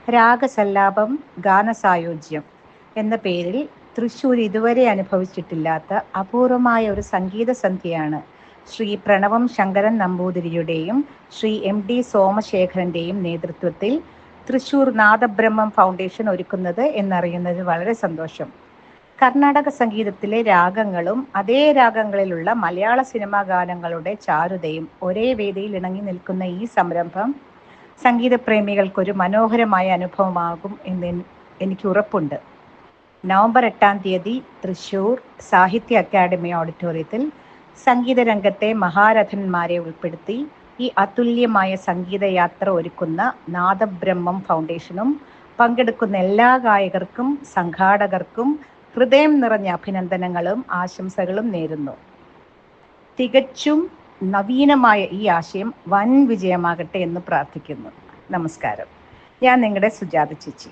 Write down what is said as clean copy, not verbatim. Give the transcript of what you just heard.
രാഗസല്ലാപം ഗാനസായോജ്യം എന്ന പേരിൽ തൃശ്ശൂർ ഇതുവരെ അനുഭവിച്ചിട്ടില്ലാത്ത അപൂർവമായ ഒരു സംഗീത സന്ധ്യയാണ് ശ്രീ പ്രണവം ശങ്കരൻ നമ്പൂതിരിയുടെയും ശ്രീ MD സോമശേഖരന്റെയും നേതൃത്വത്തിൽ തൃശ്ശൂർ നാദബ്രഹ്മം ഫൗണ്ടേഷൻ ഒരുക്കുന്നത് എന്നറിയുന്നതിൽ വളരെ സന്തോഷം. കർണാടക സംഗീതത്തിലെ രാഗങ്ങളും അതേ രാഗങ്ങളിലുള്ള മലയാള സിനിമാ ഗാനങ്ങളുടെ ചാരുതയും ഒരേ വേദിയിൽ ഇണങ്ങി നിൽക്കുന്ന ഈ സംരംഭം സംഗീതപ്രേമികൾക്കൊരു മനോഹരമായ അനുഭവമാകും എന്ന് എനിക്ക് ഉറപ്പുണ്ട്. നവംബർ 8-ാം തീയതി തൃശ്ശൂർ സാഹിത്യ അക്കാദമി ഓഡിറ്റോറിയത്തിൽ സംഗീതരംഗത്തെ മഹാരഥന്മാരെ ഉൾപ്പെടുത്തി ഈ അതുല്യമായ സംഗീതയാത്ര ഒരുക്കുന്ന നാദബ്രഹ്മം ഫൗണ്ടേഷനും പങ്കെടുക്കുന്ന എല്ലാ ഗായകർക്കും സംഘാടകർക്കും ഹൃദയം നിറഞ്ഞ അഭിനന്ദനങ്ങളും ആശംസകളും നേരുന്നു. തികച്ചും നവീനമായ ഈ ആശയം വൻ വിജയമാകട്ടെ എന്ന് പ്രാർത്ഥിക്കുന്നു. നമസ്കാരം. ഞാൻ നിങ്ങളുടെ സുജാത ചേച്ചി.